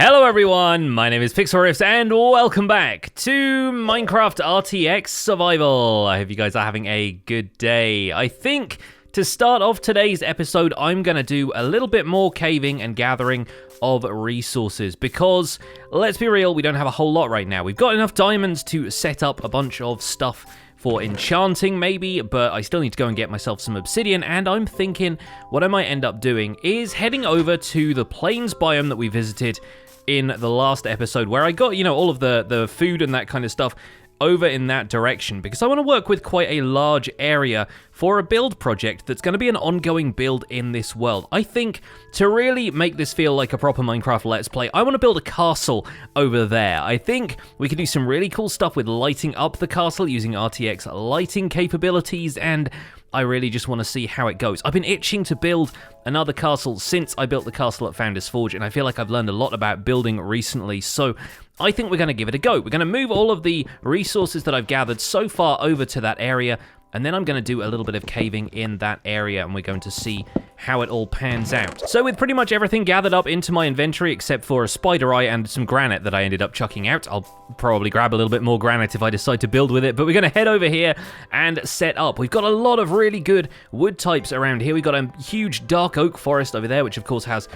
Hello everyone, my name is Pixlriffs and welcome back to Minecraft RTX Survival. I hope you guys are having a good day. I think to start off today's episode, I'm going to do a little bit more caving and gathering of resources because, let's be real, we don't have a whole lot right now. We've got enough diamonds to set up a bunch of stuff for enchanting maybe, but I still need to go and get myself some obsidian, and I'm thinking what I might end up doing is heading over to the plains biome that we visited in the last episode, where I got, all of the food and that kind of stuff over in that direction, because I want to work with quite a large area for a build project that's going to be an ongoing build in this world. I think to really make this feel like a proper Minecraft Let's Play, I want to build a castle over there. I think we could do some really cool stuff with lighting up the castle using RTX lighting capabilities, and I really just want to see how it goes. I've been itching to build another castle since I built the castle at Founders Forge, and I feel like I've learned a lot about building recently, so I think we're going to give it a go. We're going to move all of the resources that I've gathered so far over to that area, and then I'm going to do a little bit of caving in that area, and we're going to see how it all pans out. So with pretty much everything gathered up into my inventory, except for a spider eye and some granite that I ended up chucking out. I'll probably grab a little bit more granite if I decide to build with it, but we're going to head over here and set up. We've got a lot of really good wood types around here. We've got a huge dark oak forest over there, which of course has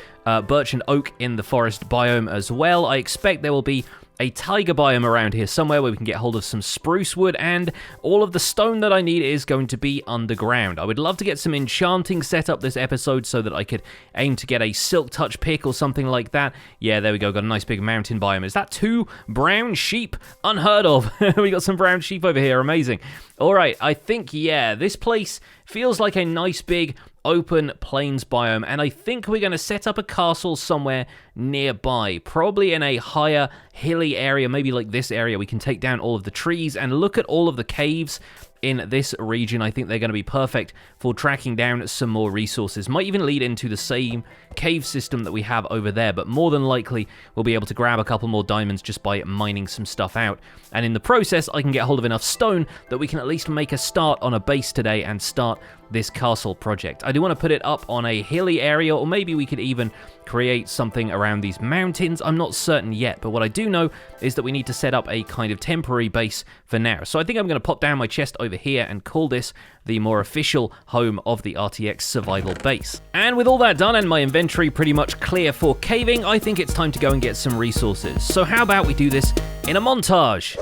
birch and oak in the forest biome as well. I expect there will be a taiga biome around here somewhere where we can get hold of some spruce wood, and all of the stone that I need is going to be underground. I would love to get some enchanting set up this episode so that I could aim to get a silk touch pick or something like that. Yeah, there we go, got a nice big mountain biome. Is that 2 brown sheep? Unheard of. We got some brown sheep over here, amazing. Alright, I think, yeah, this place feels like a nice big open plains biome, and I think we're going to set up a castle somewhere nearby, probably in a higher hilly area, maybe like this area. We can take down all of the trees and look at all of the caves in this region. I think they're going to be perfect for tracking down some more resources. Might even lead into the same cave system that we have over there, but more than likely we'll be able to grab a couple more diamonds just by mining some stuff out. And in the process, I can get hold of enough stone that we can at least make a start on a base today and start this castle project. I do want to put it up on a hilly area, or maybe we could even create something around these mountains. I'm not certain yet, but what I do know is that we need to set up a kind of temporary base for now. So I think I'm going to pop down my chest over here and call this the more official home of the RTX Survival base. And with all that done and my inventory pretty much clear for caving, I think it's time to go and get some resources. So how about we do this in a montage?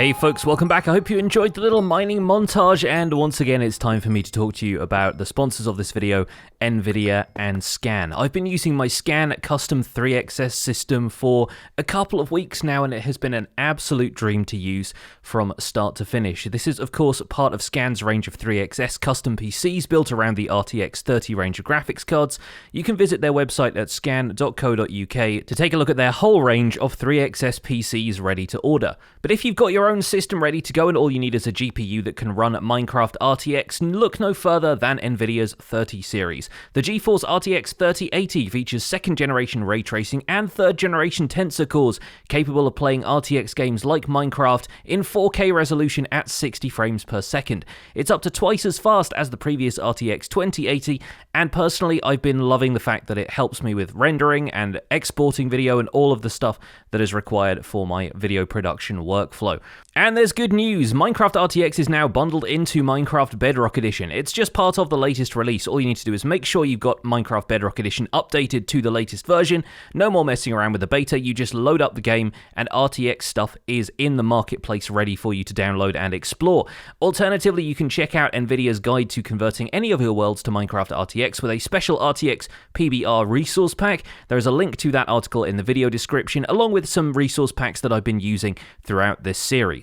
Hey folks, welcome back. I hope you enjoyed the little mining montage, and once again it's time for me to talk to you about the sponsors of this video, NVIDIA and Scan. I've been using my Scan custom 3XS system for a couple of weeks now, and it has been an absolute dream to use from start to finish. This is of course part of Scan's range of 3XS custom PCs built around the RTX 30 range of graphics cards. You can visit their website at scan.co.uk to take a look at their whole range of 3XS PCs ready to order. But if you've got your own system ready to go and all you need is a GPU that can run Minecraft RTX, look no further than NVIDIA's 30 series. The GeForce RTX 3080 features second generation ray tracing and third generation tensor cores, capable of playing RTX games like Minecraft in 4K resolution at 60 frames per second. It's up to twice as fast as the previous RTX 2080, and personally I've been loving the fact that it helps me with rendering and exporting video and all of the stuff that is required for my video production workflow. And there's good news, Minecraft RTX is now bundled into Minecraft Bedrock Edition. It's just part of the latest release. All you need to do is make sure you've got Minecraft Bedrock Edition updated to the latest version. No more messing around with the beta, you just load up the game and RTX stuff is in the marketplace ready for you to download and explore. Alternatively, you can check out NVIDIA's guide to converting any of your worlds to Minecraft RTX with a special RTX PBR resource pack. There is a link to that article in the video description, along with some resource packs that I've been using throughout this series.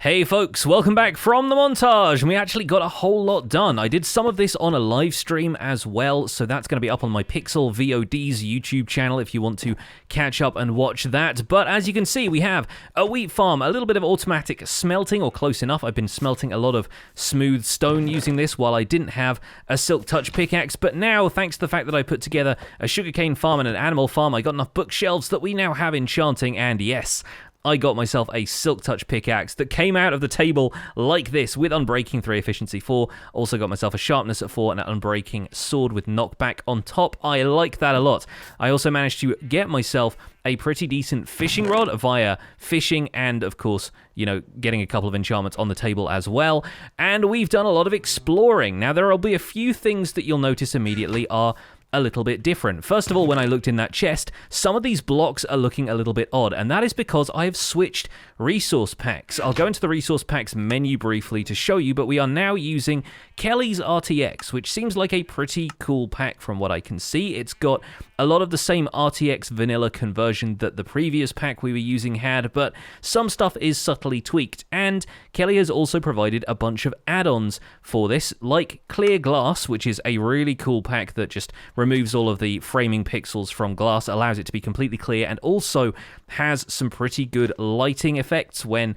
Hey folks, welcome back from the montage, and we actually got a whole lot done. I did some of this on a live stream as well, so that's going to be up on my Pixel VOD's YouTube channel if you want to catch up and watch that. But as you can see, we have a wheat farm, a little bit of automatic smelting, or close enough. I've been smelting a lot of smooth stone using this while I didn't have a silk touch pickaxe, but now, thanks to the fact that I put together a sugarcane farm and an animal farm, I got enough bookshelves that we now have enchanting, and yes, I got myself a silk touch pickaxe that came out of the table like this with unbreaking 3, efficiency 4. Also got myself a sharpness at 4 and an unbreaking sword with knockback on top. I like that a lot. I also managed to get myself a pretty decent fishing rod via fishing and, of course, you know, getting a couple of enchantments on the table as well. And we've done a lot of exploring. Now, there will be a few things that you'll notice immediately are a little bit different. First of all, when I looked in that chest, some of these blocks are looking a little bit odd, and that is because I have switched resource packs. I'll go into the resource packs menu briefly to show you, but we are now using Kelly's RTX, which seems like a pretty cool pack from what I can see. It's got a lot of the same RTX vanilla conversion that the previous pack we were using had, but some stuff is subtly tweaked, and Kelly has also provided a bunch of add-ons for this, like Clear Glass, which is a really cool pack that just removes all of the framing pixels from glass, allows it to be completely clear, and also has some pretty good lighting effects when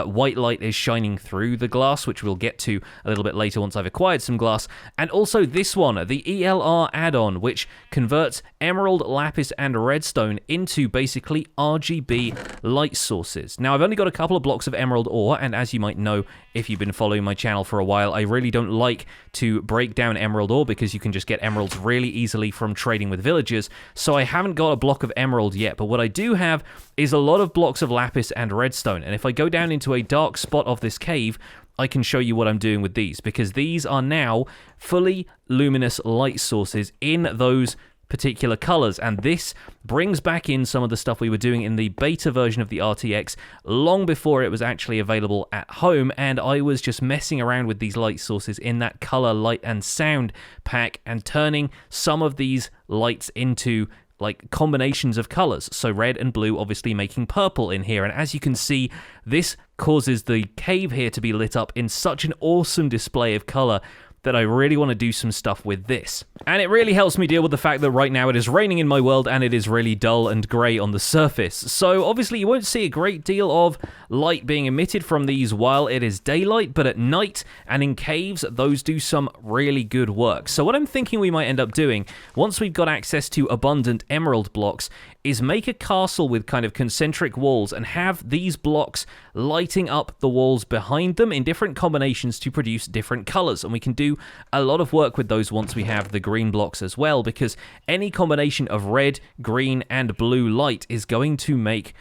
white light is shining through the glass, which we'll get to a little bit later once I've acquired some glass. And also this one, the ELR add-on, which converts emerald, lapis, and redstone into basically RGB light sources. Now, I've only got a couple of blocks of emerald ore, and as you might know, if you've been following my channel for a while, I really don't like to break down emerald ore because you can just get emeralds really easily from trading with villagers, so I haven't got a block of emerald yet, but what I do have is a lot of blocks of lapis and redstone, and if I go down into a dark spot of this cave, I can show you what I'm doing with these, because these are now fully luminous light sources in those particular colors, and this brings back in some of the stuff we were doing in the beta version of the RTX long before it was actually available at home, and I was just messing around with these light sources in that color, light, and sound pack and turning some of these lights into like combinations of colors, so red and blue obviously making purple in here, and as you can see, this causes the cave here to be lit up in such an awesome display of color that I really want to do some stuff with this. And it really helps me deal with the fact that right now it is raining in my world and it is really dull and grey on the surface. So obviously you won't see a great deal of light being emitted from these while it is daylight, but at night and in caves, those do some really good work. So what I'm thinking we might end up doing, once we've got access to abundant emerald blocks, is make a castle with kind of concentric walls and have these blocks lighting up the walls behind them in different combinations to produce different colors. And we can do a lot of work with those once we have the green blocks as well, because any combination of red, green, and blue light is going to make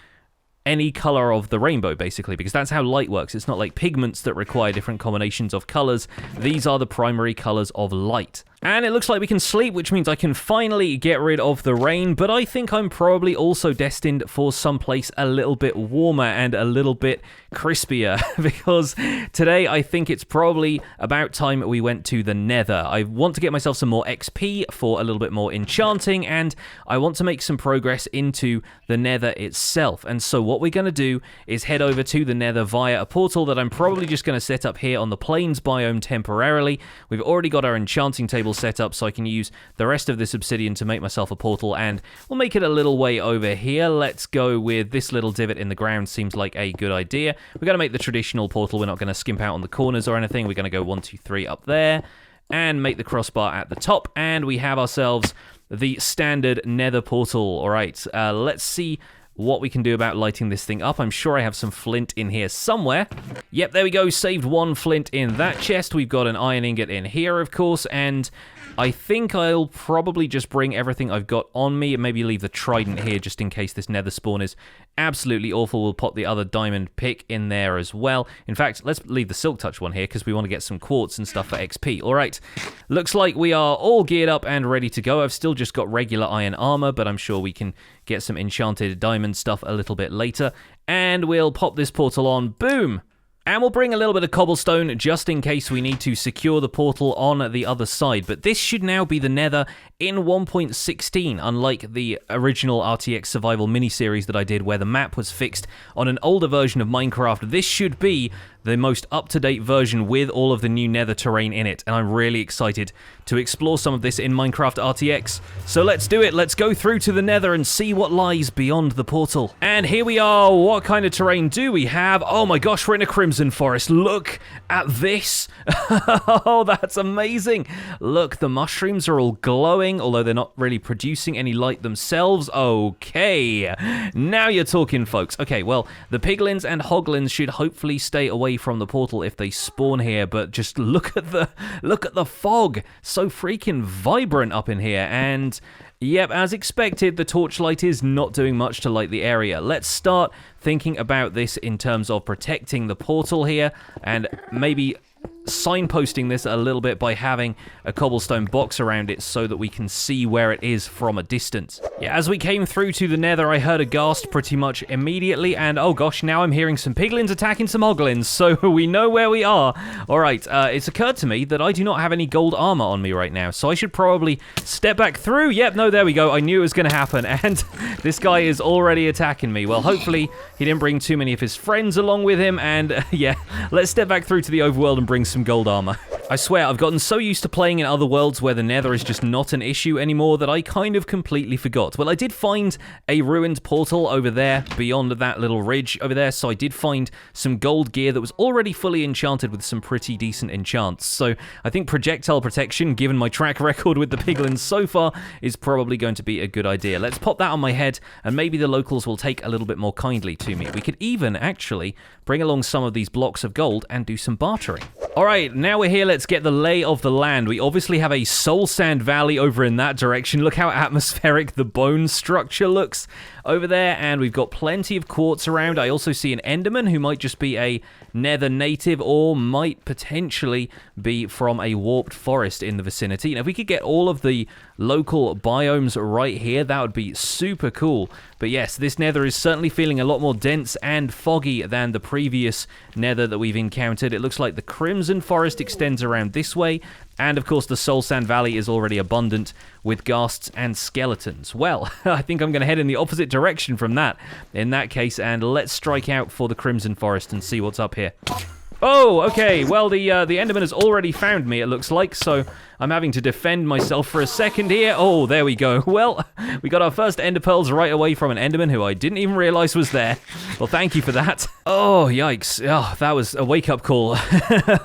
any color of the rainbow, basically, because that's how light works. It's not like pigments that require different combinations of colors. These are the primary colors of light. And it looks like we can sleep, which means I can finally get rid of the rain, but I think I'm probably also destined for someplace a little bit warmer and a little bit crispier, because today I think it's probably about time we went to the Nether. I want to get myself some more XP for a little bit more enchanting, and I want to make some progress into the Nether itself. And so what we're going to do is head over to the Nether via a portal that I'm probably just going to set up here on the plains biome temporarily. We've already got our enchanting table set up, so I can use the rest of this obsidian to make myself a portal, and we'll make it a little way over here. Let's go with this little divot in the ground. Seems like a good idea. We're going to make the traditional portal. We're not going to skimp out on the corners or anything. We're going to go 1, 2, 3 up there and make the crossbar at the top, and we have ourselves the standard Nether portal. All right, let's see what we can do about lighting this thing up. I'm sure I have some flint in here somewhere. Yep, there we go. Saved 1 flint in that chest. We've got an iron ingot in here, of course, and I think I'll probably just bring everything I've got on me and maybe leave the trident here just in case this nether spawn is absolutely awful. We'll pop the other diamond pick in there as well. In fact, let's leave the silk touch one here because we want to get some quartz and stuff for XP. All right, looks like we are all geared up and ready to go. I've still just got regular iron armor, but I'm sure we can get some enchanted diamond stuff a little bit later. And we'll pop this portal on. Boom! And we'll bring a little bit of cobblestone just in case we need to secure the portal on the other side. But this should now be the Nether in 1.16, unlike the original RTX Survival miniseries that I did where the map was fixed on an older version of Minecraft. This should be the most up-to-date version with all of the new Nether terrain in it, and I'm really excited to explore some of this in Minecraft RTX. So let's do it. Let's go through to the Nether and see what lies beyond the portal. And here we are. What kind of terrain do we have? Oh my gosh, we're in a crimson forest. Look at this. Oh, that's amazing. Look, the mushrooms are all glowing, although they're not really producing any light themselves. Okay, now you're talking, folks. Okay, well, the piglins and hoglins should hopefully stay away from the portal if they spawn here, but just look at the fog. So freaking vibrant up in here. And yep, as expected, the torchlight is not doing much to light the area. Let's start thinking about this in terms of protecting the portal here and maybe signposting this a little bit by having a cobblestone box around it so that we can see where it is from a distance. Yeah, as we came through to the Nether, I heard a ghast pretty much immediately, and oh gosh, now I'm hearing some piglins attacking some hoglins, so we know where we are. All right, it's occurred to me that I do not have any gold armor on me right now, so I should probably step back through. Yep, no, there we go. I knew it was going to happen, and this guy is already attacking me. Well, hopefully he didn't bring too many of his friends along with him, and yeah, let's step back through to the overworld and bring some gold armor. I swear, I've gotten so used to playing in other worlds where the Nether is just not an issue anymore that I kind of completely forgot. Well, I did find a ruined portal over there beyond that little ridge over there, so I did find some gold gear that was already fully enchanted with some pretty decent enchants. So I think projectile protection, given my track record with the piglins so far, is probably going to be a good idea. Let's pop that on my head, and maybe the locals will take a little bit more kindly to me. We could even actually bring along some of these blocks of gold and do some bartering. All right, now we're here. Let's get the lay of the land. We obviously have a soul sand valley over in that direction. Look how atmospheric the bone structure looks over there, and we've got plenty of quartz around. I also see an enderman who might just be a Nether native or might potentially be from a warped forest in the vicinity. And if we could get all of the local biomes right here, that would be super cool. But yes, this Nether is certainly feeling a lot more dense and foggy than the previous Nether that we've encountered. It looks like the Crimson Forest extends around this way, and of course the Soul Sand Valley is already abundant with ghasts and skeletons. Well, I think I'm going to head in the opposite direction from that in that case, and let's strike out for the Crimson Forest and see what's up here. Oh, okay, well, the Enderman has already found me, it looks like, so I'm having to defend myself for a second here. Oh, there we go. Well, we got our first Ender Pearls right away from an Enderman who I didn't even realize was there. Well, thank you for that. Oh, yikes. Oh, that was a wake-up call.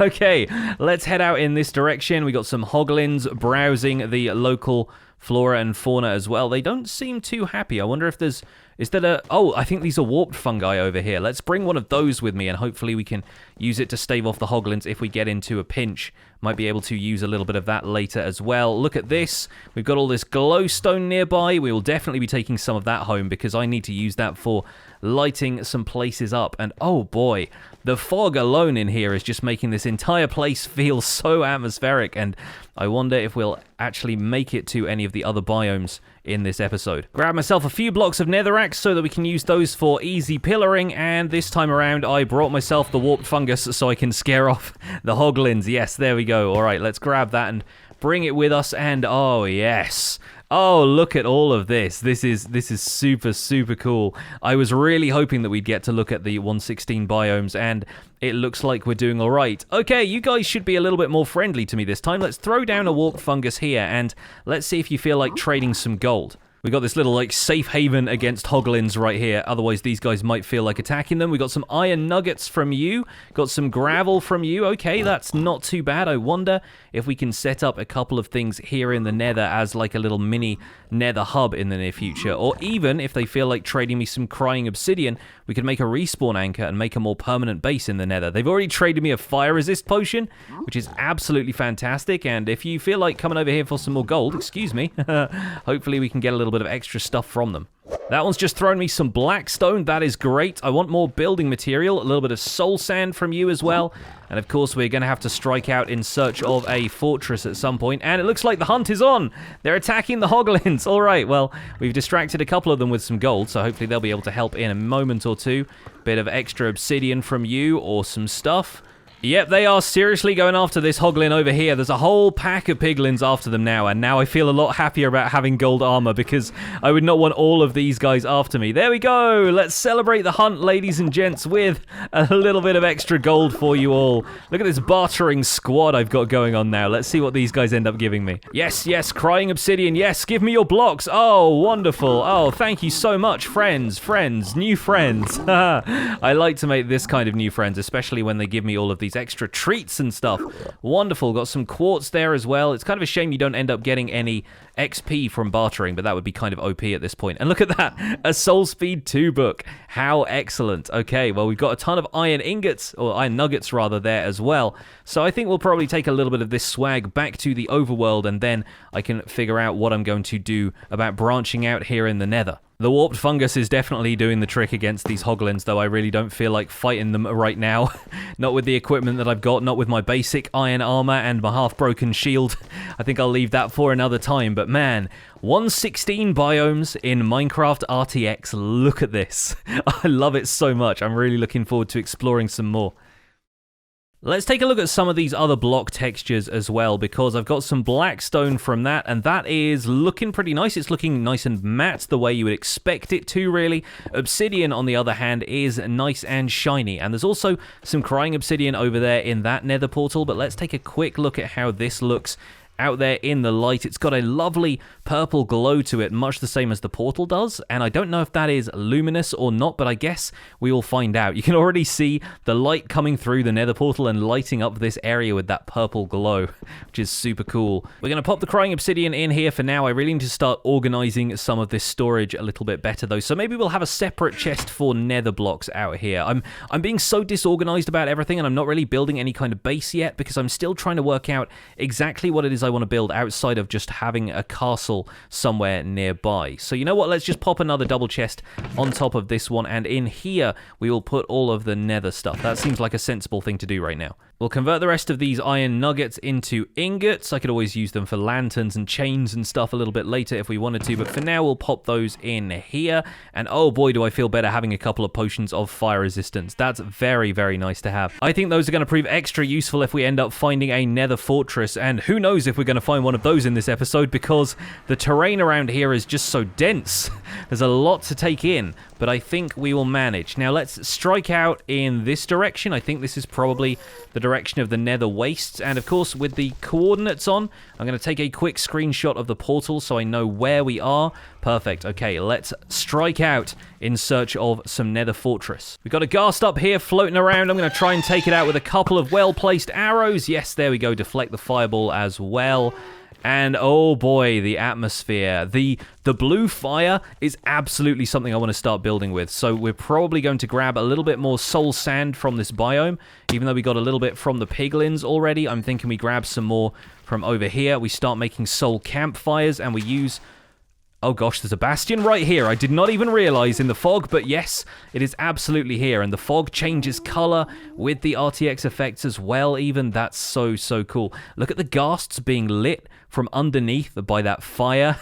Okay, let's head out in this direction. We got some hoglins browsing the local flora and fauna as well. They don't seem too happy. I wonder if there's... Is that a... Oh, I think these are warped fungi over here. Let's bring one of those with me, and hopefully we can use it to stave off the hoglins if we get into a pinch. Might be able to use a little bit of that later as well. Look at this. We've got all this glowstone nearby. We will definitely be taking some of that home because I need to use that for lighting some places up. And oh boy, the fog alone in here is just making this entire place feel so atmospheric, and I wonder if we'll actually make it to any of the other biomes in this episode. Grab myself a few blocks of netherrack so that we can use those for easy pillaring, and this time around I brought myself the warped fungus so I can scare off the hoglins. Yes, there we go. All right, let's grab that and bring it with us, and oh yes. Oh, look at all of this. This is super, super cool. I was really hoping that we'd get to look at the 116 biomes, and it looks like we're doing all right. Okay, you guys should be a little bit more friendly to me this time. Let's throw down a warped fungus here, and let's see if you feel like trading some gold. We got this little, like, safe haven against hoglins right here. Otherwise, these guys might feel like attacking them. We got some iron nuggets from you. Got some gravel from you. Okay, that's not too bad. I wonder if we can set up a couple of things here in the nether as, like, a little mini nether hub in the near future. Or even, if they feel like trading me some crying obsidian, we could make a respawn anchor and make a more permanent base in the nether. They've already traded me a fire resist potion, which is absolutely fantastic. And if you feel like coming over here for some more gold, excuse me, hopefully we can get a little bit of extra stuff from them. That one's just thrown me some blackstone. That is great. I want more building material, a little bit of soul sand from you as well. And of course, we're going to have to strike out in search of a fortress at some point. And it looks like the hunt is on. They're attacking the hoglins. All right, well, we've distracted a couple of them with some gold, so hopefully they'll be able to help in a moment or two. Bit of extra obsidian from you, awesome stuff. Yep, they are seriously going after this hoglin over here. There's a whole pack of piglins after them now, and now I feel a lot happier about having gold armor because I would not want all of these guys after me. There we go. Let's celebrate the hunt, ladies and gents, with a little bit of extra gold for you all. Look at this bartering squad I've got going on now. Let's see what these guys end up giving me. Yes, yes, crying obsidian. Yes, give me your blocks. Oh, wonderful. Oh, thank you so much, friends, new friends. I like to make this kind of new friends, especially when they give me all of these extra treats and stuff. Wonderful. Got some quartz there as well. It's kind of a shame you don't end up getting any XP from bartering, but that would be kind of OP at this point. And look at that, a Soul Speed 2 book. How excellent. Okay, well, we've got a ton of iron ingots, or iron nuggets rather, there as well. So I think we'll probably take a little bit of this swag back to the overworld, and then I can figure out what I'm going to do about branching out here in the nether. The warped fungus is definitely doing the trick against these hoglins, though I really don't feel like fighting them right now. Not with the equipment that I've got, not with my basic iron armor and my half-broken shield. I think I'll leave that for another time, but man, 116 biomes in Minecraft RTX. Look at this. I love it so much. I'm really looking forward to exploring some more. Let's take a look at some of these other block textures as well, because I've got some blackstone from that, and that is looking pretty nice. It's looking nice and matte the way you would expect it to, really. Obsidian, on the other hand, is nice and shiny, and there's also some crying obsidian over there in that nether portal, but let's take a quick look at how this looks out there in the light. It's got a lovely purple glow to it, much the same as the portal does, and I don't know if that is luminous or not, but I guess we will find out. You can already see the light coming through the nether portal and lighting up this area with that purple glow, which is super cool. We're going to pop the crying obsidian in here for now. I really need to start organizing some of this storage a little bit better though, so maybe we'll have a separate chest for nether blocks out here. I'm being so disorganized about everything, and I'm not really building any kind of base yet because I'm still trying to work out exactly what it is I want to build outside of just having a castle somewhere nearby. So you know what, let's just pop another double chest on top of this one, and in here we will put all of the nether stuff. That seems like a sensible thing to do right now. We'll convert the rest of these iron nuggets into ingots. I could always use them for lanterns and chains and stuff a little bit later if we wanted to, but for now we'll pop those in here. And oh boy, do I feel better having a couple of potions of fire resistance. That's very, very nice to have. I think those are going to prove extra useful if we end up finding a nether fortress, and who knows if we're going to find one of those in this episode, because the terrain around here is just so dense. There's a lot to take in, but I think we will manage. Now let's strike out in this direction. I think this is probably the direction of the nether wastes, and of course with the coordinates on, I'm going to take a quick screenshot of the portal so I know where we are. Perfect. Okay, let's strike out in search of some nether fortress. We've got a ghast up here floating around. I'm going to try and take it out with a couple of well-placed arrows. Yes, there we go. Deflect the fireball as well. And oh boy, the atmosphere. The blue fire is absolutely something I want to start building with. So we're probably going to grab a little bit more soul sand from this biome. Even though we got a little bit from the piglins already, I'm thinking we grab some more from over here. We start making soul campfires and we use... Oh gosh, there's a bastion right here. I did not even realize in the fog, but yes, it is absolutely here. And the fog changes color with the RTX effects as well even. That's so, so cool. Look at the ghasts being lit from underneath by that fire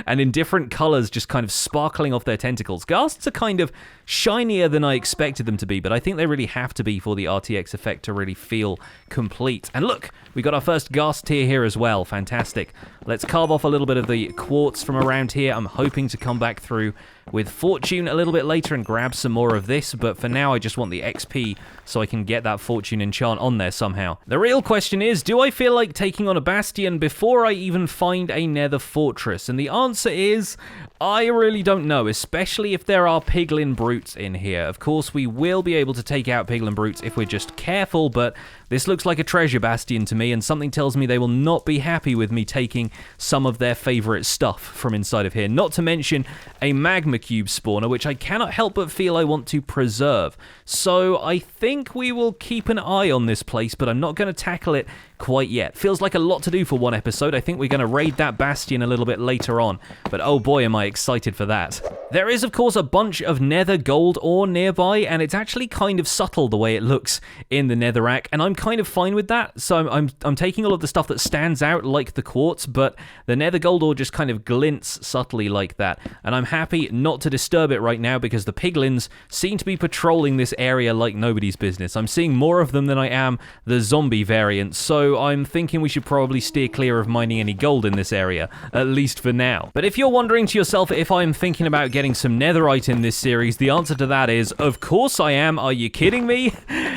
and in different colors just kind of sparkling off their tentacles. Ghasts are kind of shinier than I expected them to be, but I think they really have to be for the RTX effect to really feel complete. And look, we got our first ghast tier here as well. Fantastic. Let's carve off a little bit of the quartz from around here. I'm hoping to come back through with fortune a little bit later and grab some more of this, but for now I just want the XP so I can get that fortune enchant on there somehow. The real question is, do I feel like taking on a bastion before I even find a nether fortress? And the answer is, I really don't know, especially if there are piglin brutes in here. Of course, we will be able to take out piglin brutes if we're just careful, but this looks like a treasure bastion to me, and something tells me they will not be happy with me taking some of their favorite stuff from inside of here. Not to mention a magma cube spawner, which I cannot help but feel I want to preserve. So I think we will keep an eye on this place, but I'm not going to tackle it quite yet. Feels like a lot to do for one episode. I think we're going to raid that bastion a little bit later on, but oh boy am I excited for that. There is of course a bunch of nether gold ore nearby, and it's actually kind of subtle the way it looks in the netherrack, and I'm kind of fine with that. So I'm taking all of the stuff that stands out like the quartz, but the nether gold ore just kind of glints subtly like that, and I'm happy not to disturb it right now because the piglins seem to be patrolling this area like nobody's business. I'm seeing more of them than I am the zombie variants, so I'm thinking we should probably steer clear of mining any gold in this area, at least for now. But if you're wondering to yourself if I'm thinking about getting some netherite in this series, the answer to that is, of course I am. Are you kidding me?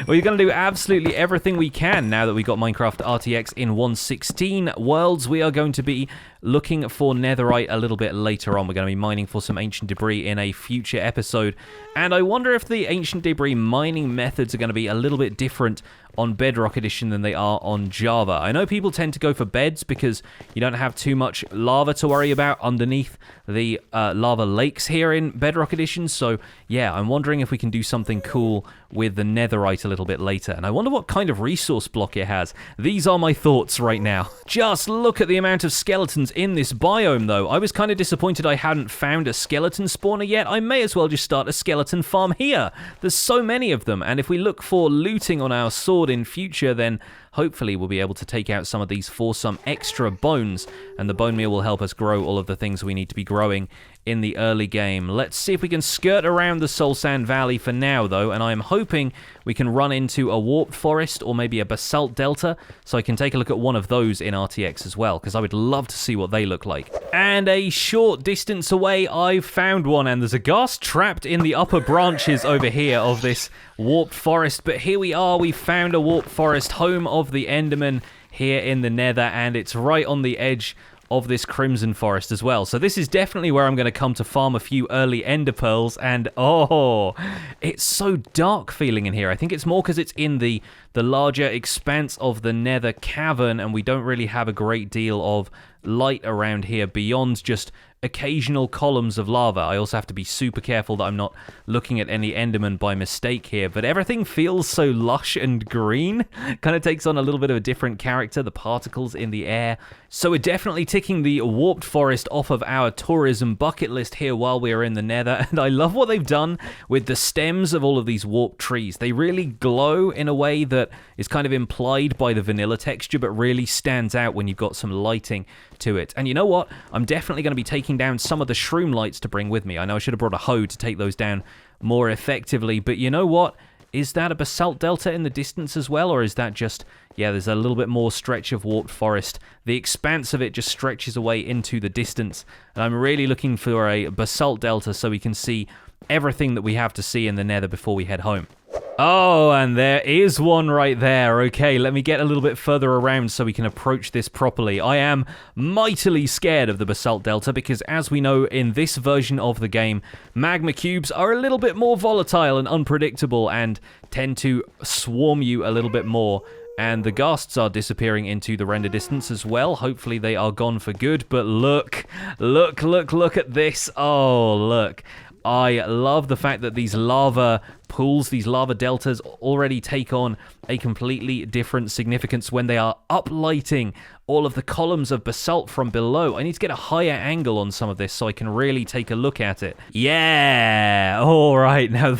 We're going to do absolutely everything we can now that we got Minecraft RTX in 1.16 worlds. We are going to be looking for netherite a little bit later on. We're going to be mining for some ancient debris in a future episode, and I wonder if the ancient debris mining methods are going to be a little bit different on Bedrock Edition than they are on Java. I know people tend to go for beds because you don't have too much lava to worry about underneath the lava lakes here in Bedrock Edition, so yeah, I'm wondering if we can do something cool with the netherite a little bit later, and I wonder what kind of resource block it has. These are my thoughts right now. Just look at the amount of skeletons in this biome though. I was kind of disappointed I hadn't found a skeleton spawner yet. I may as well just start a skeleton farm here. There's so many of them, and if we look for looting on our sword in future, then hopefully we'll be able to take out some of these for some extra bones, and the bone meal will help us grow all of the things we need to be growing in the early game. Let's see if we can skirt around the Soul Sand Valley for now though, and I'm hoping we can run into a warped forest or maybe a basalt delta, so I can take a look at one of those in RTX as well, because I would love to see what they look like. And a short distance away I've found one, and there's a ghast trapped in the upper branches over here of this warped forest, but here we are. We found a warped forest, home of the Enderman here in the Nether, and it's right on the edge of this crimson forest as well. So this is definitely where I'm going to come to farm a few early ender pearls, and oh, it's so dark feeling in here. I think it's more because it's in the larger expanse of the Nether cavern, and we don't really have a great deal of light around here beyond just occasional columns of lava. I also have to be super careful that I'm not looking at any enderman by mistake here, but everything feels so lush and green. Kind of takes on a little bit of a different character, the particles in the air. So we're definitely ticking the warped forest off of our tourism bucket list here while we are in the Nether, and I love what they've done with the stems of all of these warped trees. They really glow in a way that is kind of implied by the vanilla texture, but really stands out when you've got some lighting to it. And you know what? I'm definitely going to be taking down some of the shroom lights to bring with me. I know I should have brought a hoe to take those down more effectively, but you know what? Is that a basalt delta in the distance as well, or is that just, yeah, there's a little bit more stretch of warped forest. The expanse of it just stretches away into the distance, and I'm really looking for a basalt delta so we can see everything that we have to see in the Nether before we head home. Oh, and there is one right there. Okay, let me get a little bit further around so we can approach this properly. I am mightily scared of the basalt delta because, as we know in this version of the game, magma cubes are a little bit more volatile and unpredictable and tend to swarm you a little bit more And the ghasts are disappearing into the render distance as well. Hopefully they are gone for good. But look at this. Oh, look. I love the fact that these lava pools, these lava deltas already take on a completely different significance when they are uplighting all of the columns of basalt from below. I need to get a higher angle on some of this so I can really take a look at it. Yeah, all right, now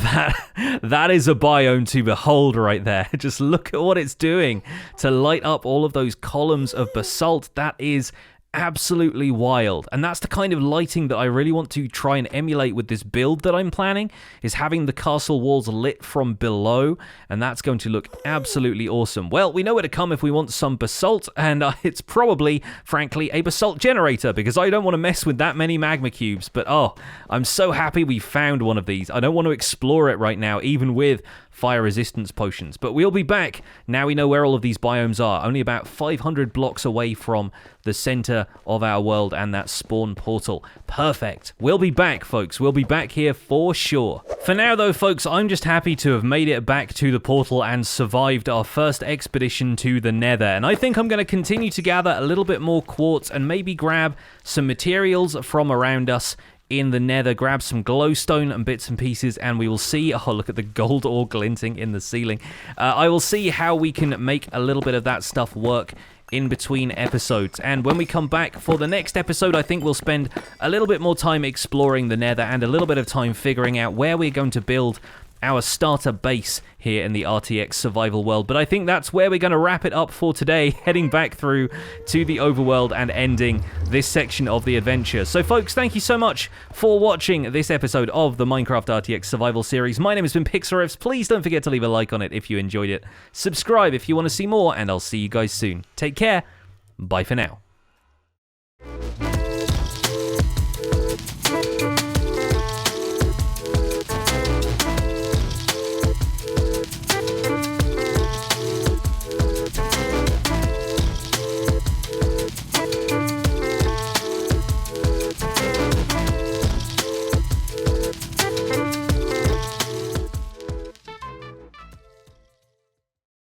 that is a biome to behold right there. Just look at what it's doing to light up all of those columns of basalt. That is absolutely wild, and that's the kind of lighting that I really want to try and emulate with this build that I'm planning, is having the castle walls lit from below, and that's going to look absolutely awesome. Well, we know where to come if we want some basalt, and it's probably, frankly, a basalt generator, because I don't want to mess with that many magma cubes. But oh, I'm so happy we found one of these. I don't want to explore it right now, even with fire resistance potions, but we'll be back. Now we know where all of these biomes are, only about 500 blocks away from the center of our world and that spawn portal. Perfect. We'll be back, folks. We'll be back here for sure. For now, though, folks, I'm just happy to have made it back to the portal and survived our first expedition to the Nether, and I think I'm going to continue to gather a little bit more quartz and maybe grab some materials from around us in the Nether, grab some glowstone and bits and pieces, and we will see. Oh, look at the gold ore glinting in the ceiling. I will see how we can make a little bit of that stuff work in between episodes. And when we come back for the next episode, I think we'll spend a little bit more time exploring the Nether and a little bit of time figuring out where we're going to build our starter base here in the RTX Survival world. But I think that's where we're going to wrap it up for today, heading back through to the overworld and ending this section of the adventure. So folks, thank you so much for watching this episode of the Minecraft RTX Survival series. My name has been Pixlriffs. Please don't forget to leave a like on it if you enjoyed it. Subscribe if you want to see more, and I'll see you guys soon. Take care. Bye for now.